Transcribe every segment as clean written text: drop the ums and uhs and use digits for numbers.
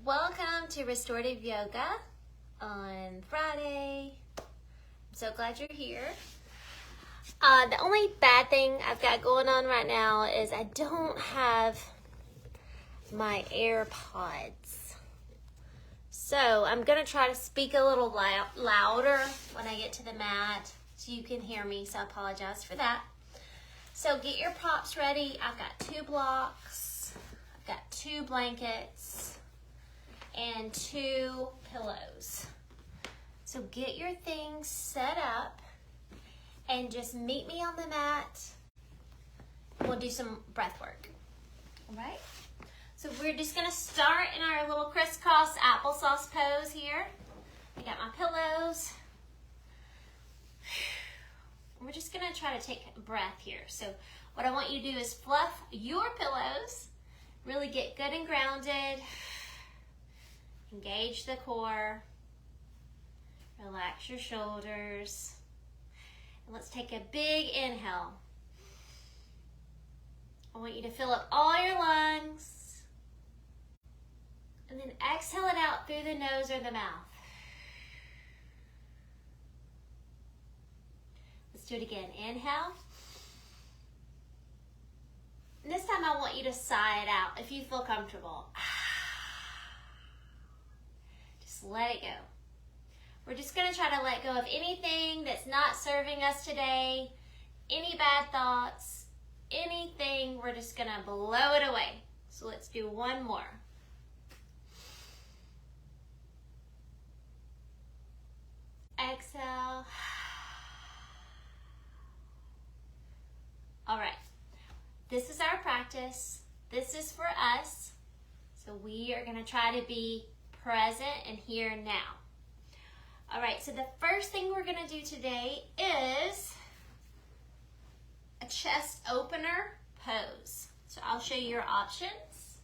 Welcome to Restorative Yoga on Friday. I'm so glad you're here. The only bad thing I've got going on right now is I don't have my AirPods. So I'm going to try to speak a little louder when I get to the mat so you can hear me, so I apologize for that. So get your props ready. I've got 2 blocks, I've got 2 blankets, and 2 pillows. So get your things set up and just meet me on the mat. We'll do some breath work. All right? So we're just gonna start in our little crisscross applesauce pose here. I got my pillows. We're just gonna try to take a breath here. So what I want you to do is fluff your pillows, really get good and grounded. Engage the core, relax your shoulders, and let's take a big inhale. I want you to fill up all your lungs, and then exhale it out through the nose or the mouth. Let's do it again. Inhale. And this time I want you to sigh it out if you feel comfortable. Let it go. We're just going to try to let go of anything that's not serving us today, any bad thoughts, anything. We're just going to blow it away. So let's do one more. Exhale. All right. This is our practice. This is for us. So we are going to try to be present and here now. All right, so the first thing we're going to do today is a chest opener pose. So I'll show you your options.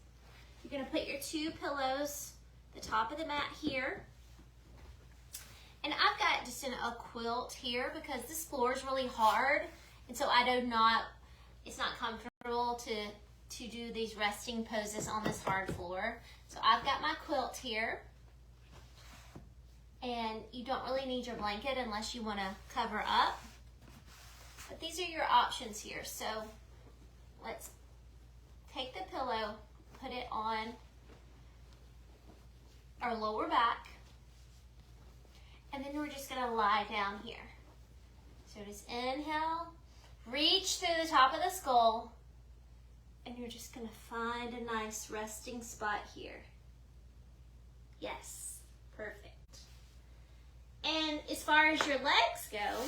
You're going to put your 2 pillows at the top of the mat here. And I've got just a quilt here because this floor is really hard. And so it's not comfortable to do these resting poses on this hard floor. So I've got my quilt here, and you don't really need your blanket unless you want to cover up. But these are your options here. So let's take the pillow, put it on our lower back, and then we're just going to lie down here. So just inhale, reach through the top of the skull, and you're just going to find a nice resting spot here. Yes, perfect. And as far as your legs go,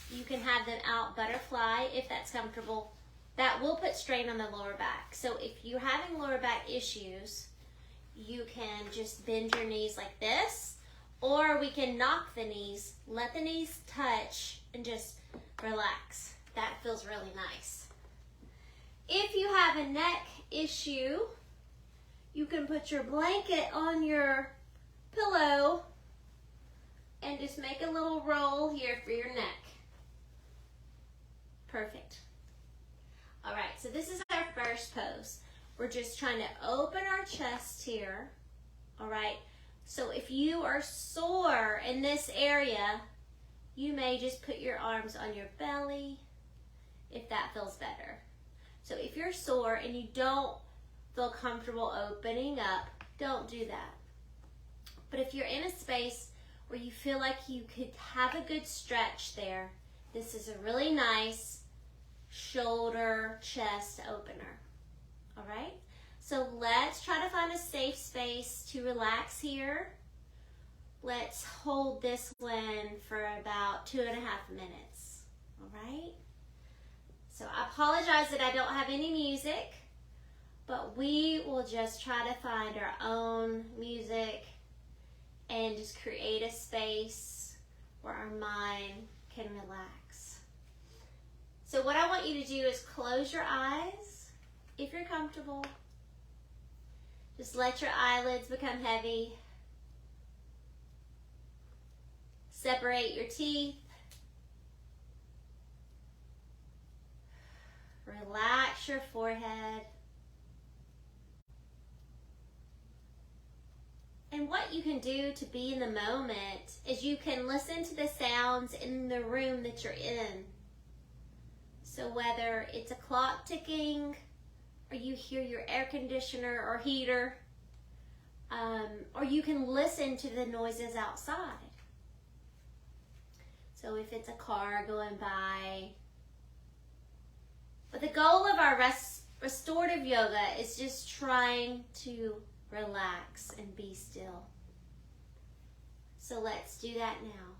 you can have them out butterfly if that's comfortable. That will put strain on the lower back. So if you're having lower back issues, you can just bend your knees like this, or we can knock the knees, let the knees touch, and just relax. That feels really nice. If you have a neck issue, you can put your blanket on your pillow and just make a little roll here for your neck. Perfect. All right, so this is our first pose. We're just trying to open our chest here. All right, so if you are sore in this area, you may just put your arms on your belly if that feels better. So if you're sore and you don't feel comfortable opening up, don't do that. But if you're in a space where you feel like you could have a good stretch there, this is a really nice shoulder chest opener. All right? So let's try to find a safe space to relax here. Let's hold this one for about 2.5 minutes. All right? So I apologize that I don't have any music, but we will just try to find our own music and just create a space where our mind can relax. So what I want you to do is close your eyes if you're comfortable. Just let your eyelids become heavy. Separate your teeth. Relax your forehead. And what you can do to be in the moment is you can listen to the sounds in the room that you're in. So whether it's a clock ticking, or you hear your air conditioner or heater, or you can listen to the noises outside. So if it's a car going by. But the goal of our restorative yoga is just trying to relax and be still. So let's do that now.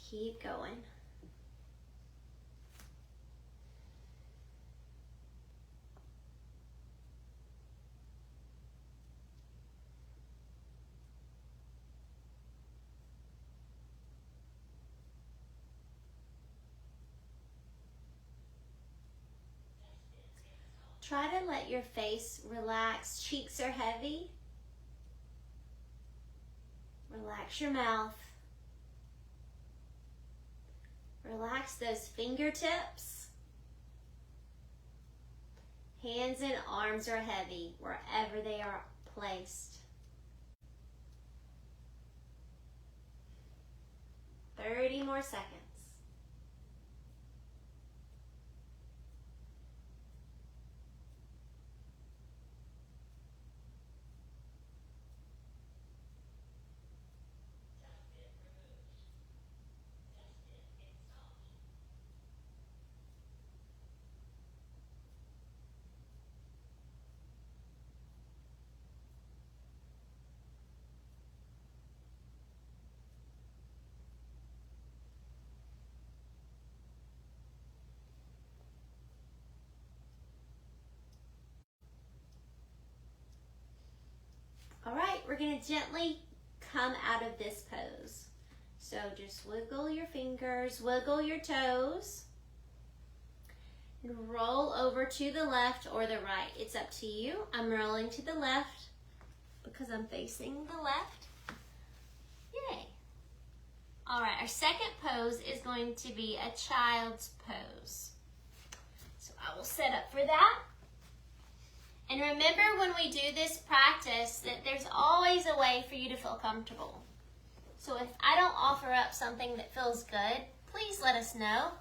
Keep going. Try to let your face relax. Cheeks are heavy. Relax your mouth. Relax those fingertips. Hands and arms are heavy wherever they are placed. 30 more seconds. All right, we're going to gently come out of this pose. So just wiggle your fingers, wiggle your toes, and roll over to the left or the right. It's up to you. I'm rolling to the left because I'm facing the left. Yay. All right, our second pose is going to be a child's pose. So I will set up for that. And remember, when we do this practice, that there's always a way for you to feel comfortable. So if I don't offer up something that feels good, please let us know,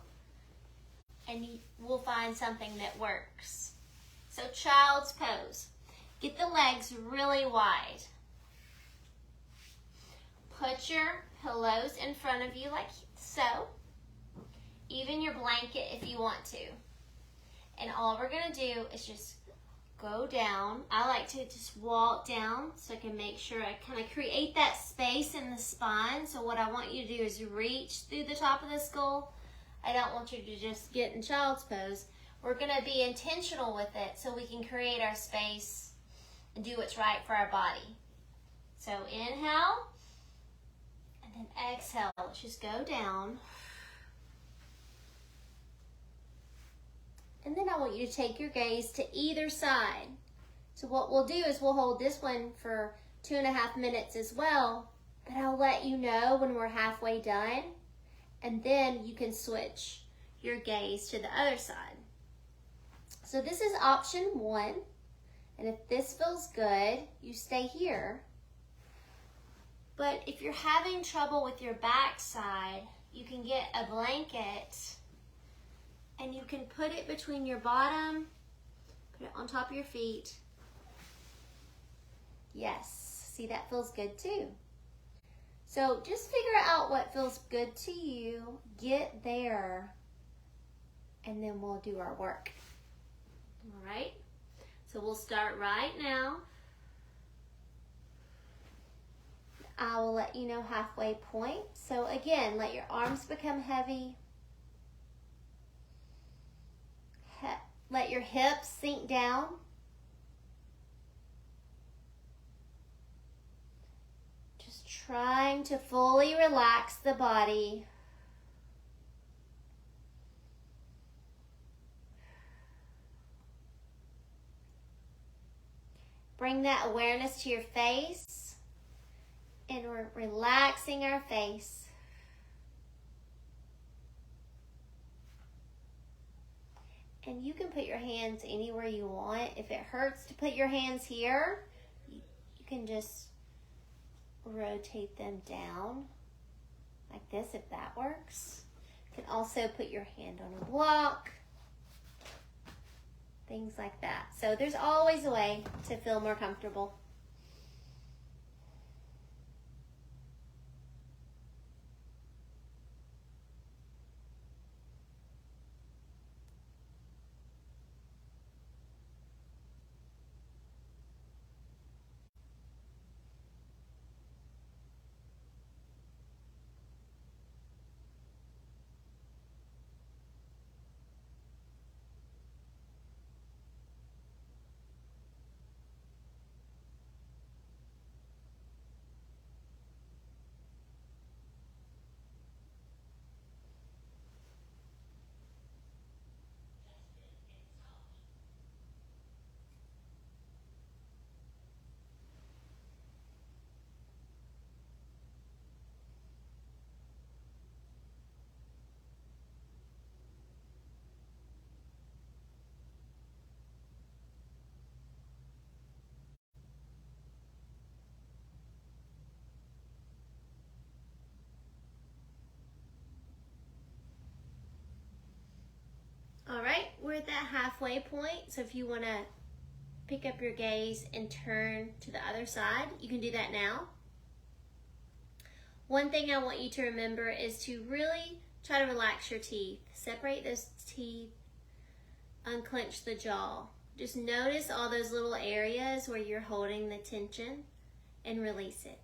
and we'll find something that works. So child's pose. Get the legs really wide. Put your pillows in front of you like so. Even your blanket if you want to. And all we're going to do is just go down. I like to just walk down so I can make sure I kind of create that space in the spine. So what I want you to do is reach through the top of the skull. I don't want you to just get in child's pose. We're going to be intentional with it so we can create our space and do what's right for our body. So inhale and then exhale. Let's just go down. And then I want you to take your gaze to either side. So what we'll do is we'll hold this one for 2.5 minutes as well, but I'll let you know when we're halfway done, and then you can switch your gaze to the other side. So this is option 1, and if this feels good, you stay here. But if you're having trouble with your back side, you can get a blanket and you can put it between your bottom, put it on top of your feet. Yes, see, that feels good too. So just figure out what feels good to you, get there, and then we'll do our work. All right, so we'll start right now. I will let you know halfway point. So again, let your arms become heavy. Let your hips sink down. Just trying to fully relax the body. Bring that awareness to your face, and we're relaxing our face. And you can put your hands anywhere you want. If it hurts to put your hands here, you can just rotate them down like this if that works. You can also put your hand on a block, things like that. So there's always a way to feel more comfortable. All right, we're at that halfway point. So if you want to pick up your gaze and turn to the other side, you can do that now. One thing I want you to remember is to really try to relax your teeth. Separate those teeth, unclench the jaw. Just notice all those little areas where you're holding the tension and release it.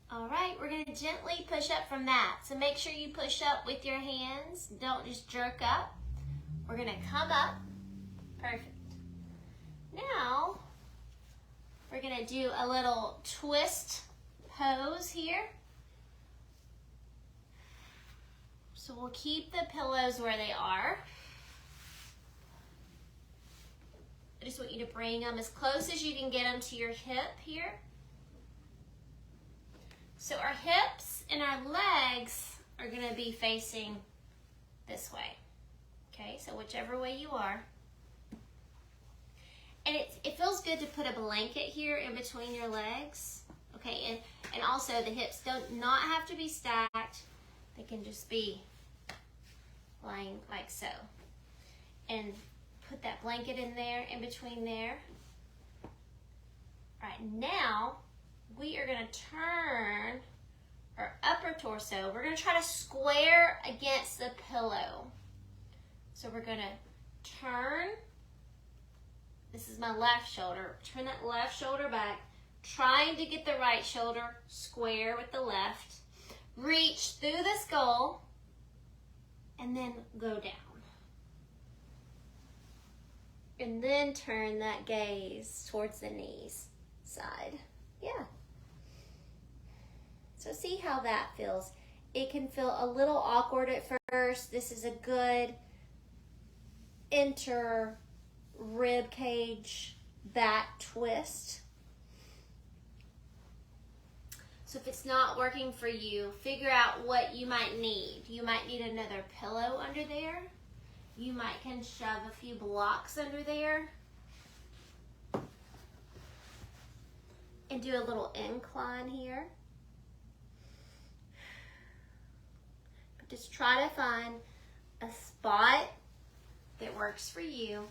All right, we're going to gently push up from that. So make sure you push up with your hands. Don't just jerk up. We're going to come up. Perfect. Now, we're going to do a little twist pose here. So we'll keep the pillows where they are. I just want you to bring them as close as you can get them to your hip here. So our hips and our legs are going to be facing this way. Okay, so whichever way you are. And it feels good to put a blanket here in between your legs. Okay, and also the hips don't not have to be stacked. They can just be lying like so. And put that blanket in there, in between there. All right, now we are going to turn our upper torso. We're going to try to square against the pillow. So we're going to turn. This is my left shoulder. Turn that left shoulder back, trying to get the right shoulder square with the left. Reach through the skull, and then go down. And then turn that gaze towards the knees side. Yeah. So see how that feels. It can feel a little awkward at first. This is a good inter rib cage back twist. So if it's not working for you, figure out what you might need. You might need another pillow under there. You might can shove a few blocks under there and do a little incline here. But just try to find a spot that works for you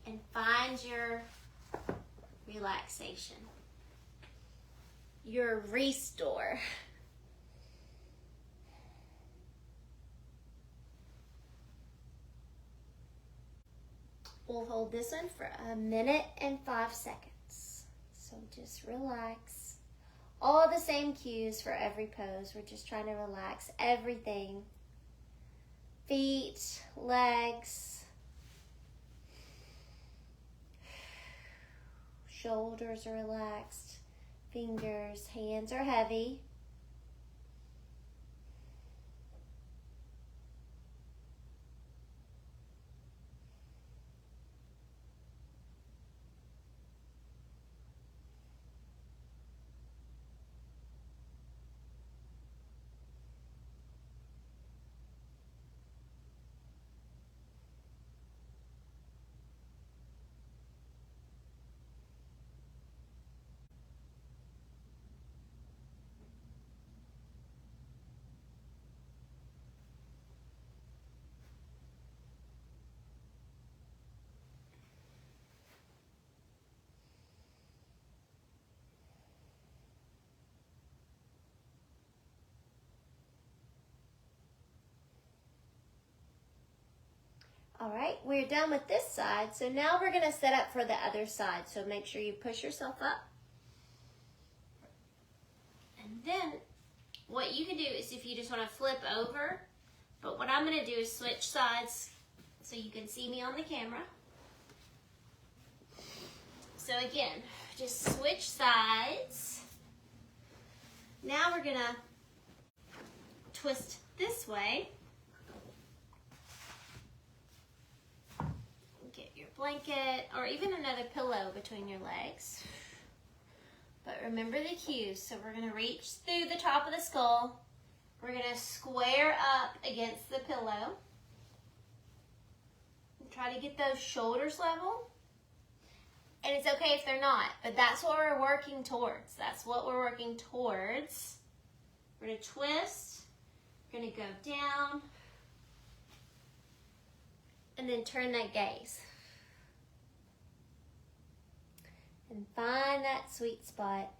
and find your relaxation, your restore. We'll hold this one for 1 minute and 5 seconds. So just relax. All the same cues for every pose. We're just trying to relax everything. Feet, legs, shoulders are relaxed, fingers, hands are heavy. All right, we're done with this side. So now we're gonna set up for the other side. So make sure you push yourself up. And then what you can do is if you just wanna flip over, but what I'm gonna do is switch sides so you can see me on the camera. So again, just switch sides. Now we're gonna twist this way. Get your blanket or even another pillow between your legs. But remember the cues. So we're gonna reach through the top of the skull. We're gonna square up against the pillow. And try to get those shoulders level. And it's okay if they're not, but that's what we're working towards. That's what we're working towards. We're gonna twist, we're gonna go down, and then turn that gaze. And find that sweet spot.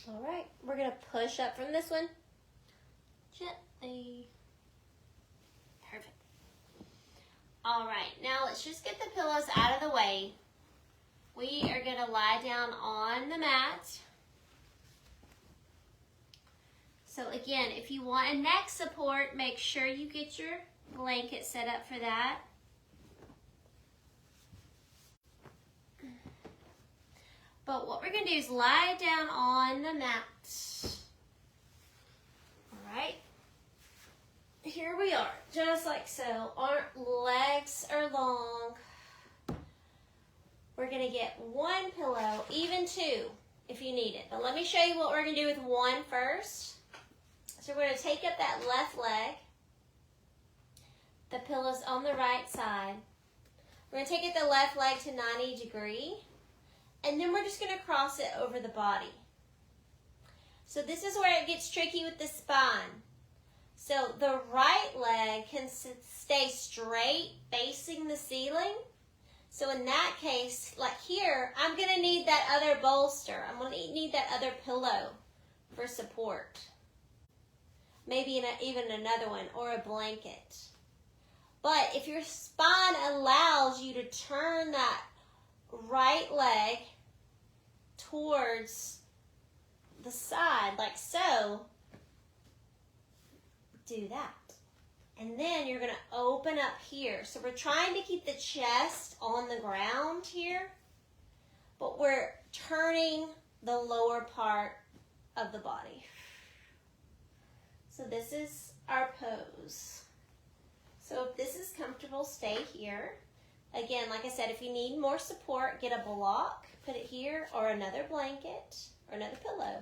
All right, we're gonna push up from this one. Gently. Perfect. All right, now let's just get the pillows out of the way. We are gonna lie down on the mat. So again, if you want a neck support, make sure you get your blanket set up for that. But what we're going to do is lie down on the mat. All right. Here we are, just like so. Our legs are long. We're going to get one pillow, even two if you need it. But let me show you what we're going to do with one first. So we're going to take up that left leg. The pillow's on the right side. We're going to take it the left leg to 90 degrees. And then we're just going to cross it over the body. So this is where it gets tricky with the spine. So the right leg can stay straight facing the ceiling. So in that case, like here, I'm going to need that other bolster. I'm going to need that other pillow for support. Maybe even another one or a blanket. But if your spine allows you to turn that right leg towards the side, like so, do that. And then you're going to open up here. So we're trying to keep the chest on the ground here, but we're turning the lower part of the body. So this is our pose. So if this is comfortable, stay here. Again, like I said, if you need more support, get a block, put it here, or another blanket, or another pillow.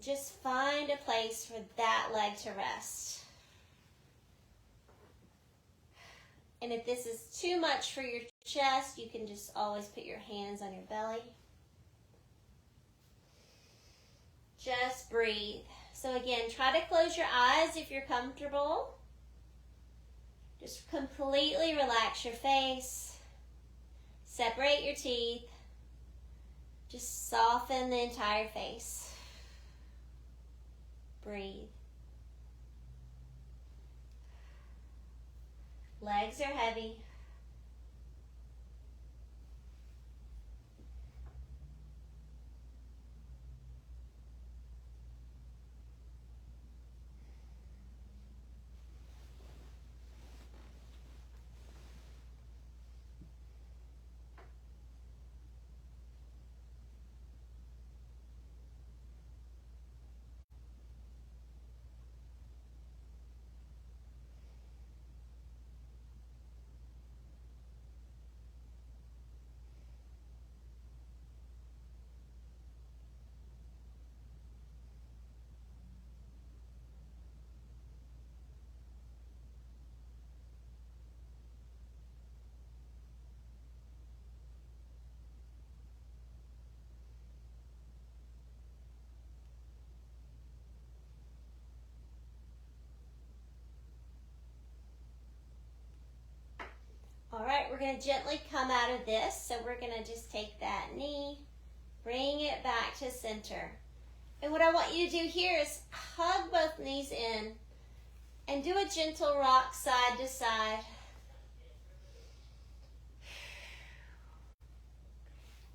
Just find a place for that leg to rest. And if this is too much for your chest, you can just always put your hands on your belly. Just breathe. So again, try to close your eyes if you're comfortable. Just completely relax your face. Separate your teeth. Just soften the entire face. Breathe. Legs are heavy. All right, we're going to gently come out of this. So we're going to just take that knee, bring it back to center. And what I want you to do here is hug both knees in and do a gentle rock side to side.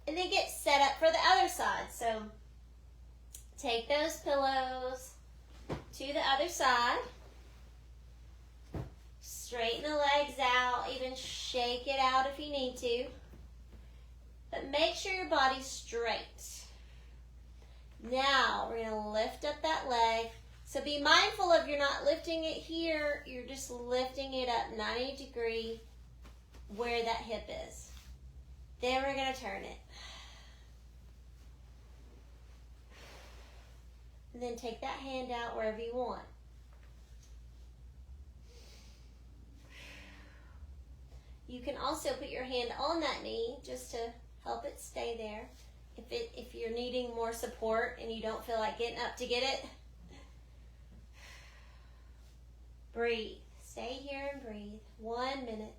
And then get set up for the other side. So take those pillows to the other side. Straighten the legs out, even shake it out if you need to. But make sure your body's straight. Now, we're going to lift up that leg. So be mindful of you're not lifting it here, you're just lifting it up 90 degrees where that hip is. Then we're going to turn it. And then take that hand out wherever you want. You can also put your hand on that knee just to help it stay there. If you're needing more support and you don't feel like getting up to get it, breathe. Stay here and breathe. 1 minute.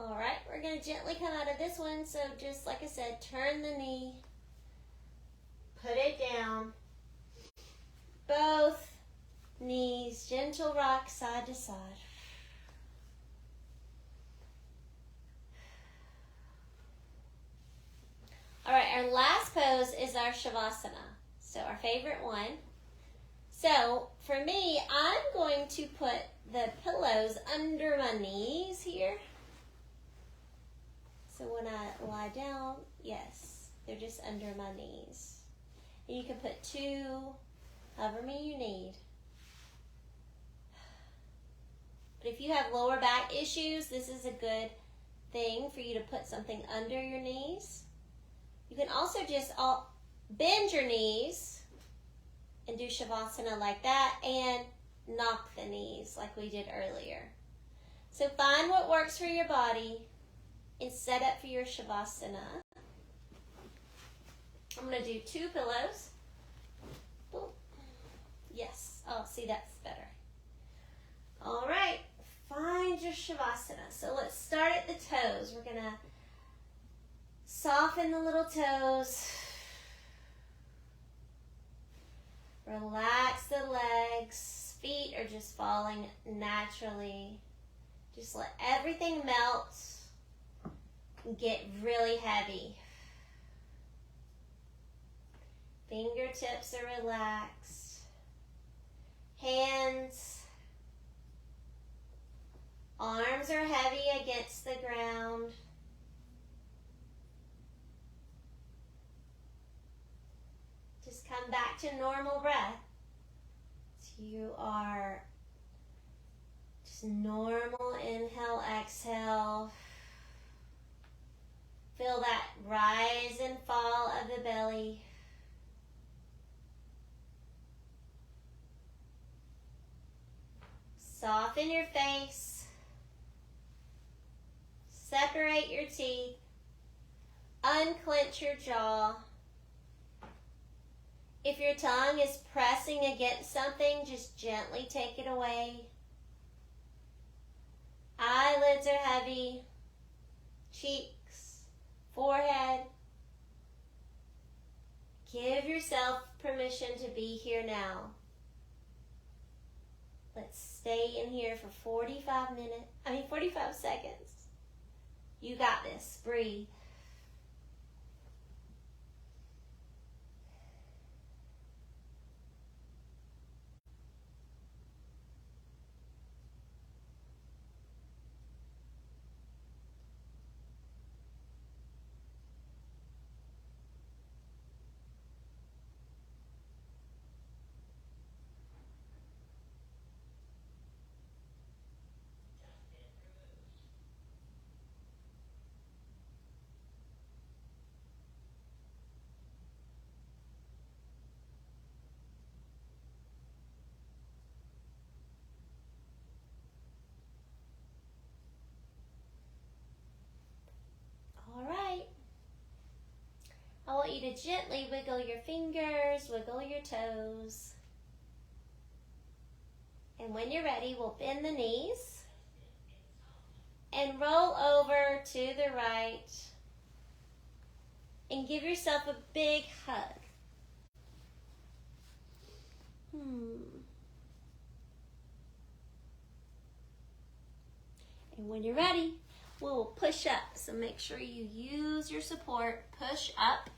All right, we're going to gently come out of this one. So just like I said, turn the knee, put it down. Both knees, gentle rock side to side. All right, our last pose is our Shavasana. So our favorite one. So for me, I'm going to put the pillows under my knees here. So when I lie down, yes, they're just under my knees. And you can put two, however many you need. But if you have lower back issues, this is a good thing for you to put something under your knees. You can also just bend your knees and do Shavasana like that and knock the knees like we did earlier. So find what works for your body and set up for your Shavasana. I'm going to do two pillows. Boom. Yes. Oh, see, that's better. All right. Find your Shavasana. So let's start at the toes. We're going to soften the little toes. Relax the legs. Feet are just falling naturally. Just let everything melt and get really heavy. Fingertips are relaxed. Hands, arms are heavy against the ground. Just come back to normal breath. So you are just normal inhale, exhale. Feel that rise and fall of the belly. Soften your face. Separate your teeth. Unclench your jaw. If your tongue is pressing against something, just gently take it away. Eyelids are heavy. Cheeks, forehead. Give yourself permission to be here now. Let's stay in here for 45 seconds. You got this. Breathe. I want you to gently wiggle your fingers, wiggle your toes. And when you're ready, we'll bend the knees and roll over to the right and give yourself a big hug. And when you're ready, we'll push up. So make sure you use your support. Push up.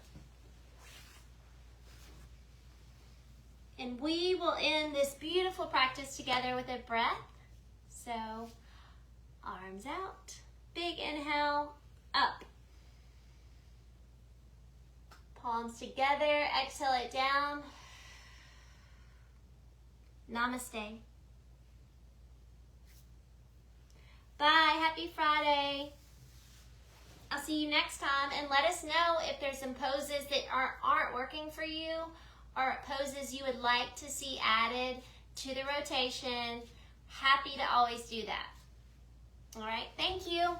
And we will end this beautiful practice together with a breath. So, arms out. Big inhale, up. Palms together, exhale it down. Namaste. Bye, happy Friday. I'll see you next time, and let us know if there's some poses that aren't working for you, or poses you would like to see added to the rotation. Happy to always do that. All right, thank you.